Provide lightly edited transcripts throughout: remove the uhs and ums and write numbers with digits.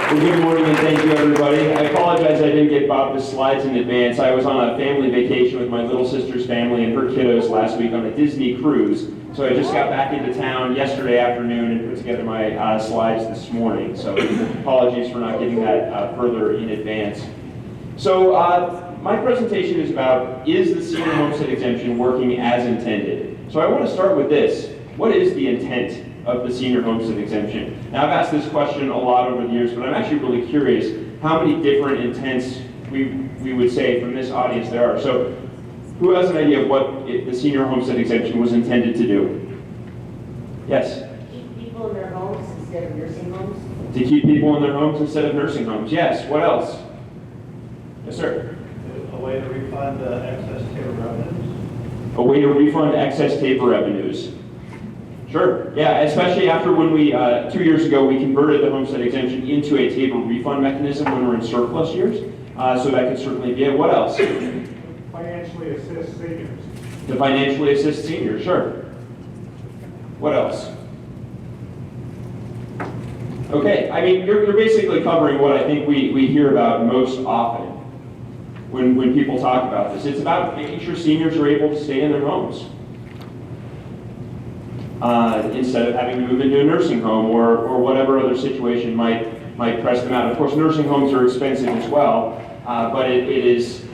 Well, good morning and thank you, everybody. I apologize I didn't get Bob the slides in advance. I was on a family vacation with my little sister's family and her kiddos last week on a Disney cruise. So I just got back into town yesterday afternoon and put together my slides this morning. So apologies for not getting that further in advance. So my presentation is about, is the senior homestead exemption working as intended? So I want to start with this. What is the intent of the senior homestead exemption? Now, I've asked this question a lot over the years, but I'm actually really curious how many different intents we would say from this audience there are. So who has an idea of what the senior homestead exemption was intended to do? Yes? Keep people in their homes instead of nursing homes. To keep people in their homes instead of nursing homes. Yes. What else? Yes, sir. A way to refund excess TABOR revenues. A way to refund excess TABOR revenues. Sure, yeah, especially after when we, 2 years ago, we converted the homestead exemption into a TABOR refund mechanism when we're in surplus years. So that could certainly be it. What else? Financially assist seniors. To financially assist seniors, sure. What else? Okay, I mean, you're basically covering what I think we hear about most often when people talk about this. It's about making sure seniors are able to stay in their homes. Instead of having to move into a nursing home or whatever other situation might press them out. Of course, nursing homes are expensive as well, but it is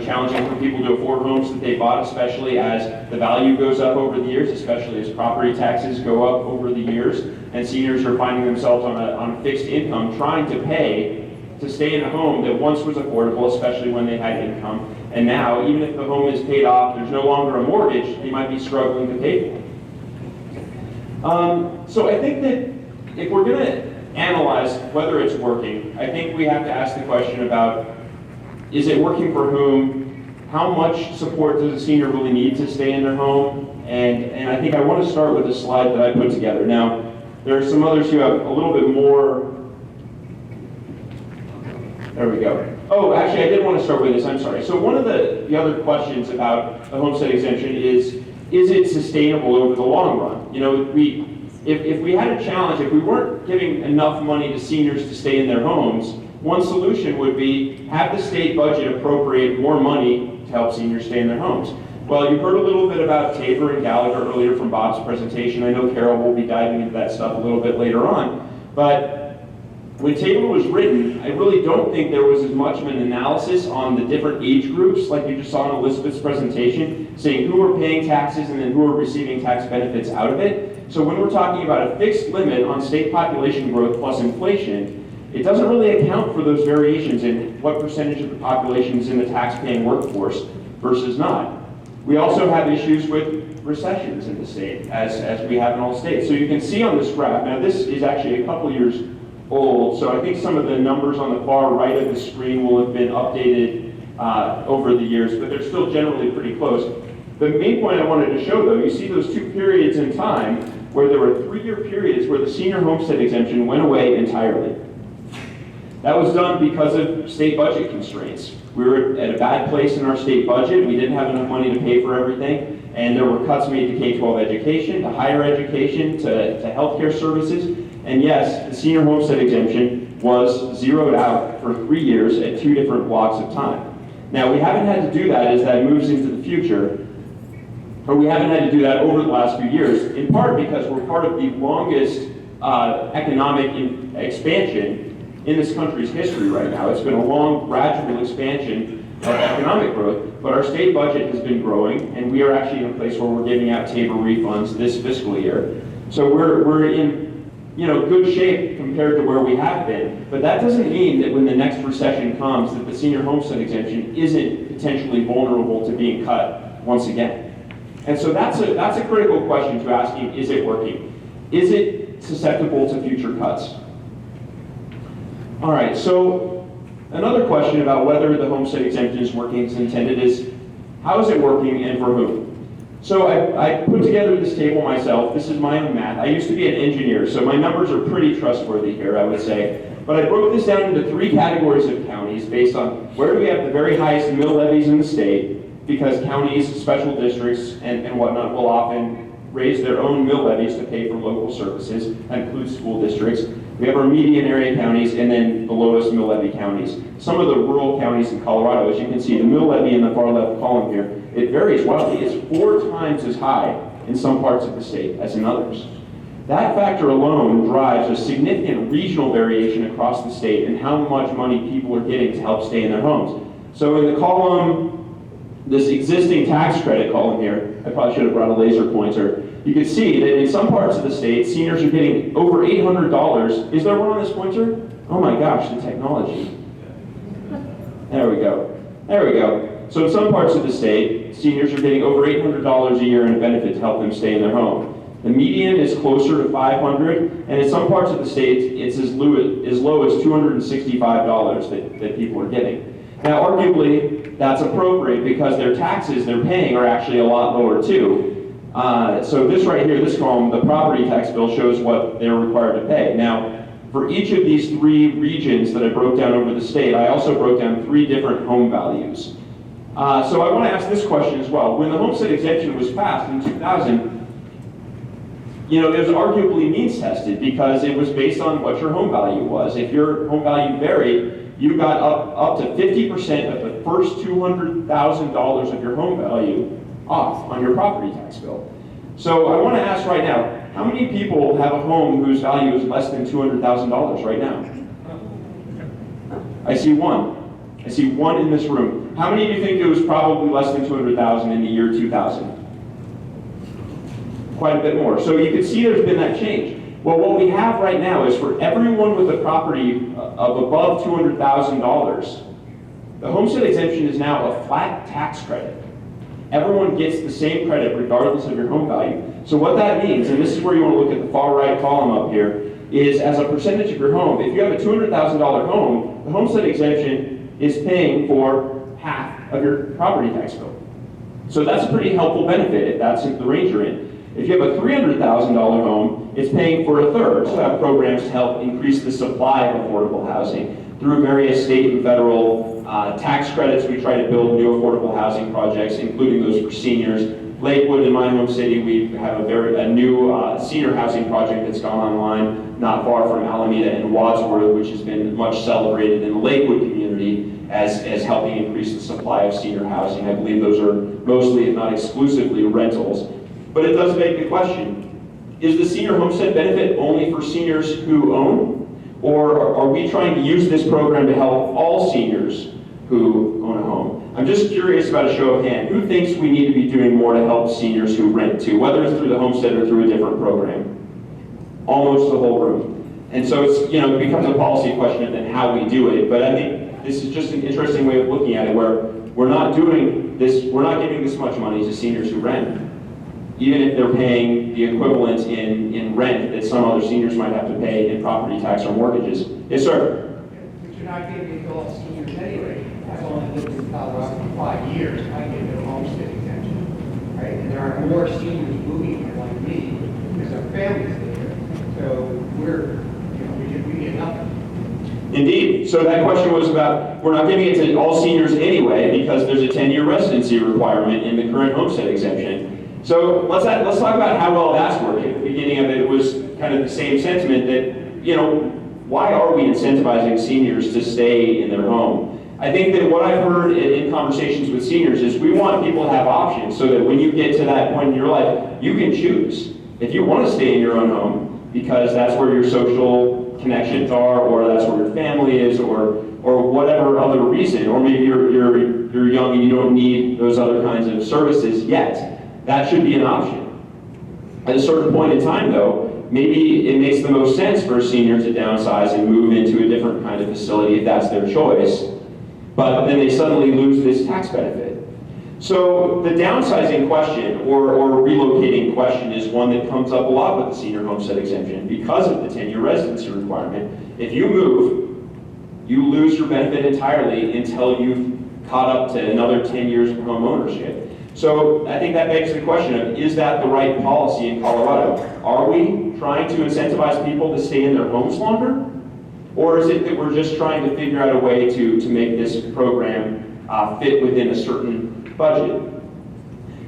challenging for people to afford homes that they bought, especially as the value goes up over the years, especially as property taxes go up over the years, and seniors are finding themselves on a fixed income trying to pay to stay in a home that once was affordable, especially when they had income, and now, even if the home is paid off, there's no longer a mortgage, they might be struggling to pay for it. So I think that if we're going to analyze whether it's working, I think we have to ask the question about, is it working for whom? How much support does a senior really need to stay in their home? And I think I want to start with a slide that I put together. Now, there are some others who have a little bit more. There we go. Oh, actually, I did want to start with this. I'm sorry. So one of the other questions about the homestead exemption is it sustainable over the long run? If we had a challenge, if we weren't giving enough money to seniors to stay in their homes, one solution would be have the state budget appropriate more money to help seniors stay in their homes. Well, you heard a little bit about TABOR and Gallagher earlier from Bob's presentation. I know Carol will be diving into that stuff a little bit later on. But when TABOR was written, I really don't think there was as much of an analysis on the different age groups, like you just saw in Elizabeth's presentation, saying who are paying taxes and then who are receiving tax benefits out of it. So when we're talking about a fixed limit on state population growth plus inflation, it doesn't really account for those variations in what percentage of the population is in the tax-paying workforce versus not. We also have issues with recessions in the state, as we have in all states. So you can see on this graph, now this is actually a couple years old, so I think some of the numbers on the far right of the screen will have been updated over the years, but they're still generally pretty close. The main point I wanted to show, though, you see those two periods in time where there were 3-year periods where the senior homestead exemption went away entirely. That was done because of state budget constraints. We were at a bad place in our state budget. We didn't have enough money to pay for everything, and there were cuts made to K-12 education, to higher education, to healthcare services. And yes, the senior homestead exemption was zeroed out for 3 years at 2 different blocks of time. Now, we haven't had to do that as that moves into the future, or we haven't had to do that over the last few years, in part because we're part of the longest economic expansion in this country's history right now. It's been a long, gradual expansion of economic growth, but our state budget has been growing, and we are actually in a place where we're giving out TABOR refunds this fiscal year. So we're in good shape compared to where we have been, but that doesn't mean that when the next recession comes that the senior homestead exemption isn't potentially vulnerable to being cut once again. And so that's a critical question to asking, is it working? Is it susceptible to future cuts? All right, so another question about whether the homestead exemption is working as intended is, how is it working and for whom? So I put together this table myself. This is my own math. I used to be an engineer, so my numbers are pretty trustworthy here, I would say. But I broke this down into 3 categories of counties based on where do we have the very highest mill levies in the state, because counties, special districts, and whatnot will often raise their own mill levies to pay for local services. That includes school districts. We have our median area counties and then the lowest mill levy counties. Some of the rural counties in Colorado, as you can see, the mill levy in the far left column here, it varies wildly. It's 4 times as high in some parts of the state as in others. That factor alone drives a significant regional variation across the state in how much money people are getting to help stay in their homes. So in the column, this existing tax credit column here, I probably should have brought a laser pointer. You can see that in some parts of the state, seniors are getting over $800. Is there one on this pointer? Oh my gosh, the technology. There we go. There we go. So in some parts of the state, seniors are getting over $800 a year in a benefit to help them stay in their home. The median is closer to $500, and in some parts of the state, it's as low as $265 that people are getting. Now, arguably, that's appropriate because their taxes they're paying are actually a lot lower too. So this right here, this column, the property tax bill shows what they're required to pay. Now, for each of these 3 regions that I broke down over the state, I also broke down 3 different home values. So I want to ask this question as well. When the homestead exemption was passed in 2000, you know, it was arguably means tested because it was based on what your home value was. If your home value varied, you got up to 50% of the first $200,000 of your home value off on your property tax bill. So I want to ask right now, how many people have a home whose value is less than $200,000 right now? I see one. I see one in this room. How many of you think it was probably less than $200,000 in the year 2000? Quite a bit more. So you can see there's been that change. Well, what we have right now is for everyone with a property of above $200,000, the homestead exemption is now a flat tax credit. Everyone gets the same credit regardless of your home value. So what that means, and this is where you want to look at the far right column up here, is as a percentage of your home, if you have a $200,000 home, the homestead exemption is paying for half of your property tax bill. So that's a pretty helpful benefit if that's the range you're in. If you have a $300,000 home, it's paying for a third. We also have programs to help increase the supply of affordable housing. Through various state and federal tax credits, we try to build new affordable housing projects, including those for seniors. Lakewood, in my home city, we have a new senior housing project that's gone online not far from Alameda and Wadsworth, which has been much celebrated in the Lakewood community as helping increase the supply of senior housing. I believe those are mostly, if not exclusively, rentals. But it does beg the question, is the senior homestead benefit only for seniors who own? Or are we trying to use this program to help all seniors who own a home? I'm just curious about a show of hands. Who thinks we need to be doing more to help seniors who rent too, whether it's through the homestead or through a different program? Almost the whole room. And so it's, you know, it becomes a policy question of then how we do it. But I think this is just an interesting way of looking at it where we're not doing this, we're not giving this much money to seniors who rent, even if they're paying the equivalent in rent that some other seniors might have to pay in property tax or mortgages. Yes, sir? But you're not giving it to all seniors anyway. I've only lived in Colorado for 5 years. I get no homestead exemption, right? And there are more seniors moving here like me because our families there. So we get nothing. Indeed. So that question was about, we're not giving it to all seniors anyway because there's a 10-year residency requirement in the current homestead exemption. So let's talk about how well that's working. At the beginning of it was kind of the same sentiment that, you know, why are we incentivizing seniors to stay in their home? I think that what I've heard in conversations with seniors is we want people to have options so that when you get to that point in your life, you can choose. If you want to stay in your own home because that's where your social connections are, or that's where your family is, or whatever other reason, or maybe you're young and you don't need those other kinds of services yet. That should be an option. At a certain point in time, though, maybe it makes the most sense for a senior to downsize and move into a different kind of facility if that's their choice, but then they suddenly lose this tax benefit. So the downsizing question or relocating question is one that comes up a lot with the senior homestead exemption because of the 10-year residency requirement. If you move, you lose your benefit entirely until you've caught up to another 10 years of home ownership. So I think that begs the question of, is that the right policy in Colorado? Are we trying to incentivize people to stay in their homes longer? Or is it that we're just trying to figure out a way to make this program fit within a certain budget?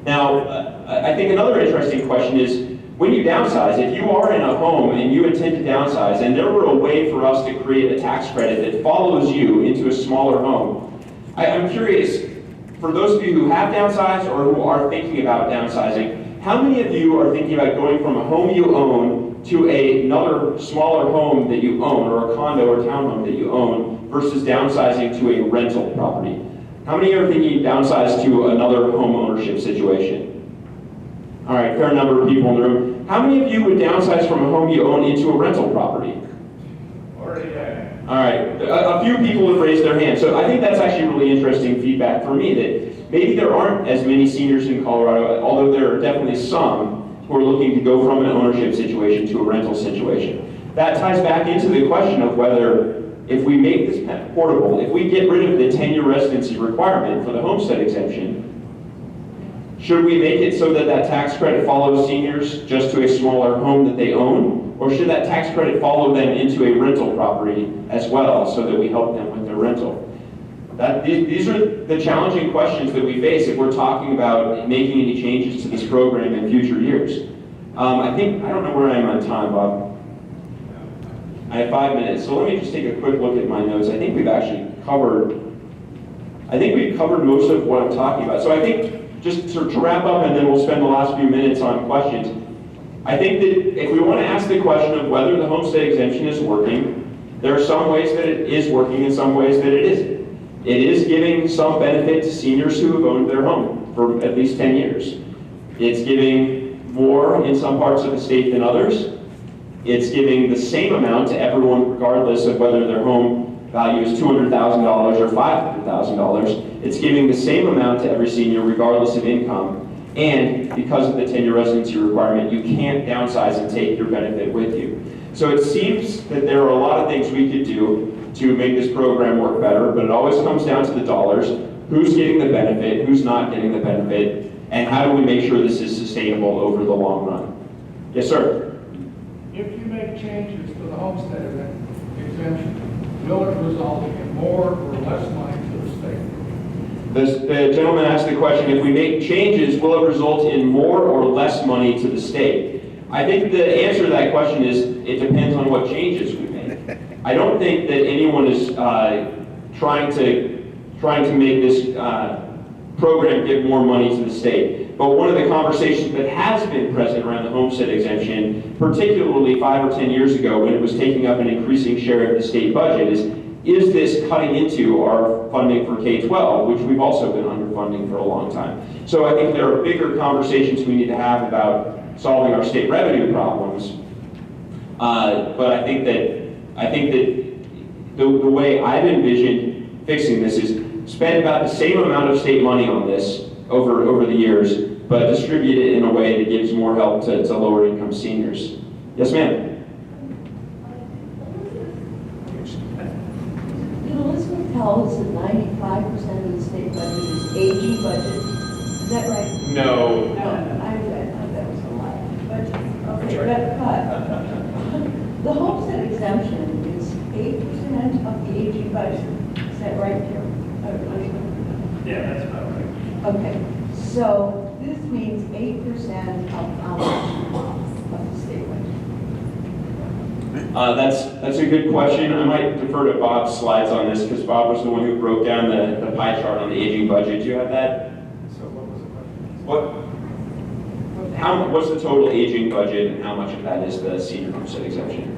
Now, I think another interesting question is, when you downsize, if you are in a home and you intend to downsize, and there were a way for us to create a tax credit that follows you into a smaller home, I'm curious, for those of you who have downsized or who are thinking about downsizing, how many of you are thinking about going from a home you own to another smaller home that you own, or a condo or townhome that you own, versus downsizing to a rental property? How many are thinking downsize to another home ownership situation? All right, fair number of people in the room. How many of you would downsize from a home you own into a rental property? Already there. All right, a few people have raised their hands. So I think that's actually really interesting feedback for me, that maybe there aren't as many seniors in Colorado, although there are definitely some who are looking to go from an ownership situation to a rental situation. That ties back into the question of whether, if we make this portable, if we get rid of the 10-year residency requirement for the homestead exemption, should we make it so that that tax credit follows seniors just to a smaller home that they own? Or should that tax credit follow them into a rental property as well, so that we help them with their rental? These are the challenging questions that we face if we're talking about making any changes to this program in future years. I don't know where I am on time, Bob. I have 5 minutes, so let me just take a quick look at my notes. I think we've covered most of what I'm talking about. So I think, just to wrap up, and then we'll spend the last few minutes on questions. I think that if we want to ask the question of whether the homestead exemption is working, there are some ways that it is working and some ways that it isn't. It is giving some benefit to seniors who have owned their home for at least 10 years. It's giving more in some parts of the state than others. It's giving the same amount to everyone regardless of whether their home value is $200,000 or $500,000. It's giving the same amount to every senior regardless of income. And because of the 10-year residency requirement, you can't downsize and take your benefit with you. So it seems that there are a lot of things we could do to make this program work better, but it always comes down to the dollars. Who's getting the benefit, who's not getting the benefit, and how do we make sure this is sustainable over the long run? Yes, sir? If you make changes to the homestead exemption, will it result in more or less money to the state? The gentleman asked the question, if we make changes, will it result in more or less money to the state? I think the answer to that question is, it depends on what changes we make. I don't think that anyone is trying to make this program give more money to the state. But one of the conversations that has been present around the homestead exemption, particularly 5 or 10 years ago when it was taking up an increasing share of the state budget, is this cutting into our funding for K-12, which we've also been underfunding for a long time. So I think there are bigger conversations we need to have about solving our state revenue problems. But I think that the way I've envisioned fixing this is spend about the same amount of state money on this over the years, but distribute it in a way that gives more help to lower income seniors. Yes, ma'am? Did Elizabeth tell us that 95% of the state budget is aging budget? Is that right? No. No, I thought that was a lie. Okay, but the homestead exemption is 8% of the aging budget. Is that right, Jim? Yeah, that's about right. Okay, so this means 8% of how much of the state budget? That's a good question. I might defer to Bob's slides on this because Bob was the one who broke down the pie chart on the aging budget. Do you have that? So what was the question? What's the total aging budget and how much of that is the senior homestead exemption?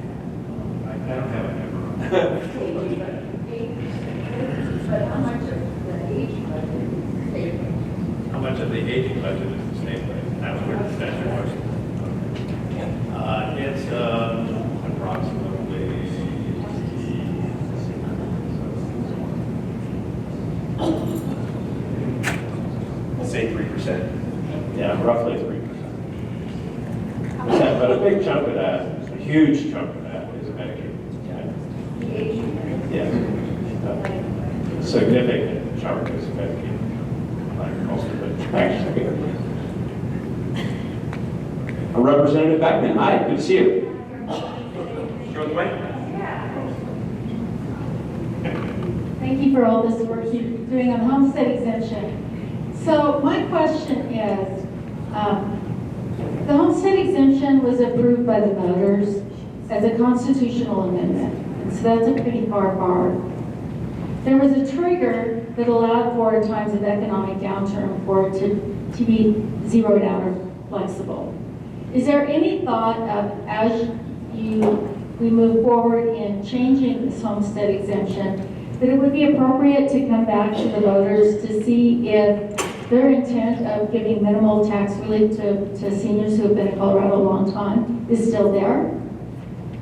I don't have a number. But how much of the aging budget is state budget? How much of the aging budget is the state budget? That's your question. It's approximately, let's say 3%. Yeah, roughly 3%. Yeah, but a big chunk of that, a huge chunk of that is Medicaid. The aging budget? Yeah. A significant chunk is Medicaid. Like most of it, actually. Representative Beckman, hi, good to see you. You want the mic? Thank you for all this work you're doing on homestead exemption. So my question is, the The homestead exemption was approved by the voters as a constitutional amendment, and so that's a pretty far bar. There was a trigger that allowed for in times of economic downturn for it to be zeroed out or flexible. Is there any thought of, as we move forward in changing this homestead exemption, that it would be appropriate to come back to the voters to see if their intent of giving minimal tax relief to seniors who have been in Colorado a long time is still there?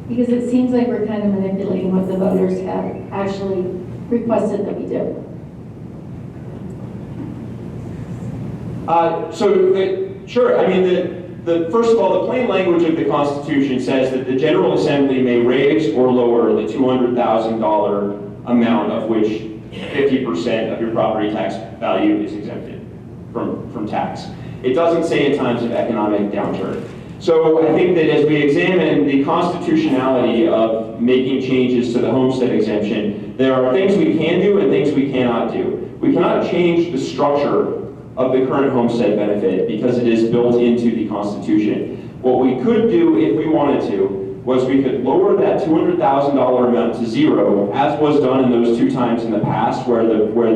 Because it seems like we're kind of manipulating what the voters have actually requested that we do. Sure, I mean, first of all, the plain language of the Constitution says that the General Assembly may raise or lower the $200,000 amount of which 50% of your property tax value is exempted from tax. It doesn't say in times of economic downturn. So I think that as we examine the constitutionality of making changes to the homestead exemption, there are things we can do and things we cannot do. We cannot change the structure of the current homestead benefit because it is built into the Constitution. What we could do if we wanted to was we could lower that $200,000 amount to zero, as was done in those 2 times in the past where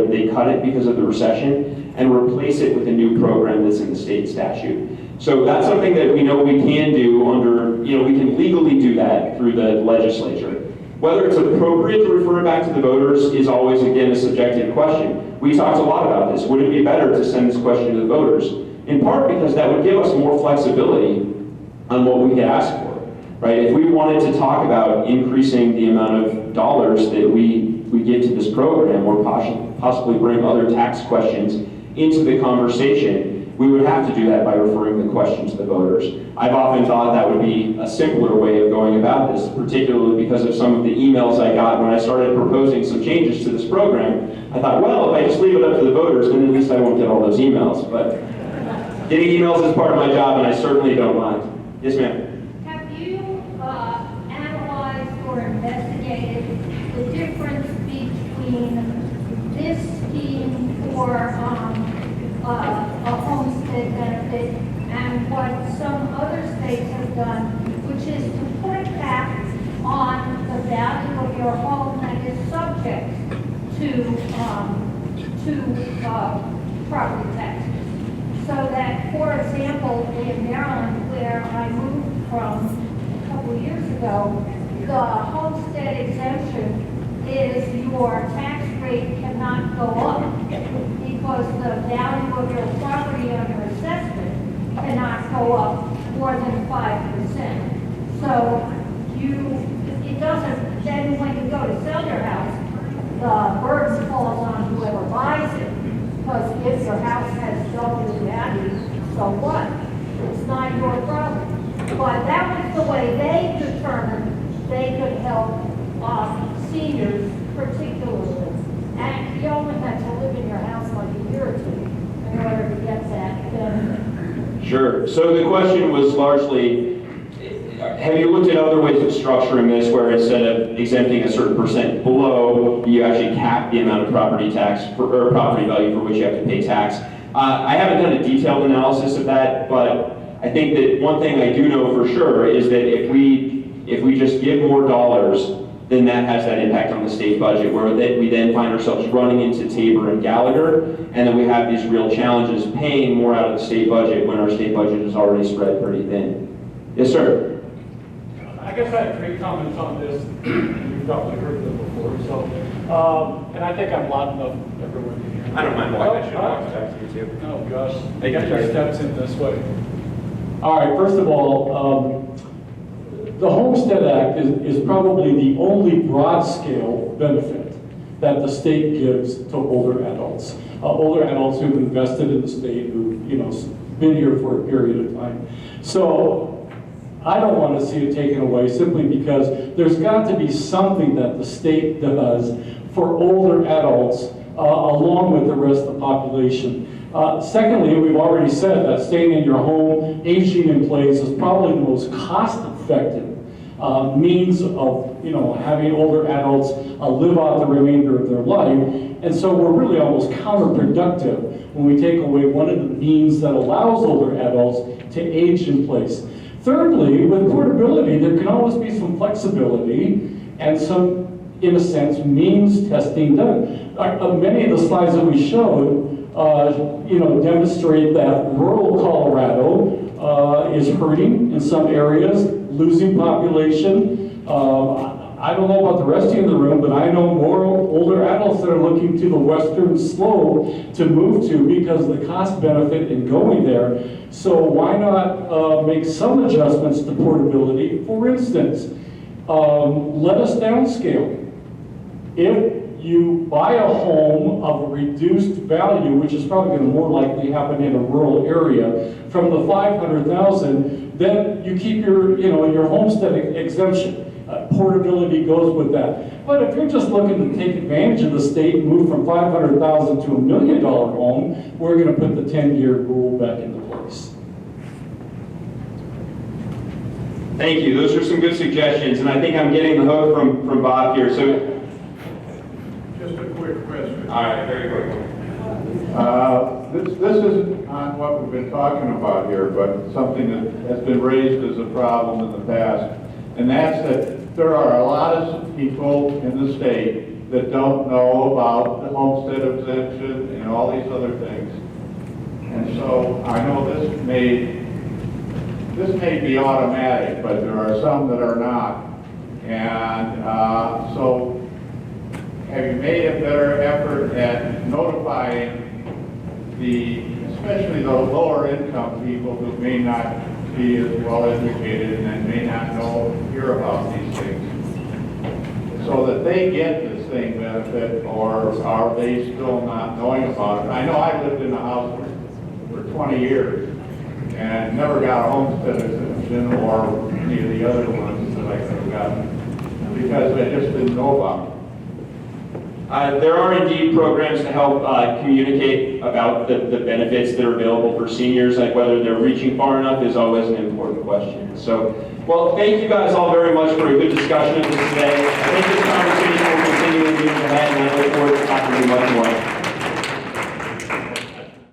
they cut it because of the recession, and replace it with a new program that's in the state statute. So that's something that we know we can do under, we can legally do that through the legislature. Whether it's appropriate to refer it back to the voters is always, again, a subjective question. We talked a lot about this. Would it be better to send this question to the voters? In part because that would give us more flexibility on what we could ask for, right? If we wanted to talk about increasing the amount of dollars that we give to this program, or possibly bring other tax questions into the conversation, we would have to do that by referring the question to the voters. I've often thought that would be a simpler way of going about this, particularly because of some of the emails I got when I started proposing some changes to this program. I thought, well, if I just leave it up to the voters, then at least I won't get all those emails. But getting emails is part of my job, and I certainly don't mind. Yes, ma'am. Have you analyzed or investigated the difference between this scheme for a homestead benefit and what some other states have done, which is to put a cap on the value of your home that is subject to property taxes? So that, for example, in Maryland, where I moved from a couple of years ago, the homestead exemption is your tax rate cannot go up because the value of your property under assessment cannot go up more than 5%. So it doesn't, then when you go to sell your house, the burden falls on whoever buys it. Because if your house has double the value, so what? It's not your problem. But that was the way they determined they could help seniors particularly. And you only had to live in your house like a year or two in order to get that benefit. Sure. So the question was largely, have you looked at other ways of structuring this where instead of exempting a certain percent below, you actually cap the amount of property tax or property value for which you have to pay tax? I haven't done a detailed analysis of that, but I think that one thing I do know for sure is that if we just give more dollars, then that has that impact on the state budget, where we then find ourselves running into Tabor and Gallagher, and then we have these real challenges paying more out of the state budget when our state budget is already spread pretty thin. Yes, sir. I guess I have 3 comments on this. You've probably heard them before. So, and I think I'm loud enough everyone can hear me. I don't mind walking. I should walk back to you too. Oh gosh, Thank get you, your sir. steps in this way. All right. First of all, the Homestead Act is probably the only broad-scale benefit that the state gives to older adults. Older adults who've invested in the state, who've been here for a period of time. So I don't want to see it taken away simply because there's got to be something that the state does for older adults along with the rest of the population. Secondly, we've already said that staying in your home, aging in place is probably the most cost-effective means of having older adults live out the remainder of their life. And so we're really almost counterproductive when we take away one of the means that allows older adults to age in place. Thirdly, with portability, there can always be some flexibility and some, in a sense, means testing done. Many of the slides that we showed, demonstrate that rural Colorado is hurting in some areas, losing population. I don't know about the rest of you in the room, but I know more older adults that are looking to the western slope to move to because of the cost benefit in going there. So why not make some adjustments to portability? For instance, let us downscale. If you buy a home of a reduced value, which is probably going to more likely happen in a rural area, from the 500,000, then you keep your homestead exemption. Portability goes with that. But if you're just looking to take advantage of the state and move from 500,000 to $1 million home, we're going to put the 10-year rule back into place. Thank you. Those are some good suggestions, and I think I'm getting the hook from Bob here. So, Just a quick question. all right, very quick. This isn't on what we've been talking about here, but something that has been raised as a problem in the past. And that's that there are a lot of people in the state that don't know about the homestead exemption and all these other things. And so I know this may be automatic, but there are some that are not. And so have you made a better effort at notifying especially the lower income people who may not be as well educated and may not hear about these things, so that they get this same benefit, or are they still not knowing about it? I know I lived in a house for 20 years and never got a homestead exemption or any of the other ones that I could have gotten because I just didn't know about them. There are indeed programs to help communicate about the benefits that are available for seniors, like whether they're reaching far enough is always an important question. So, well, thank you guys all very much for a good discussion of this today. I think this conversation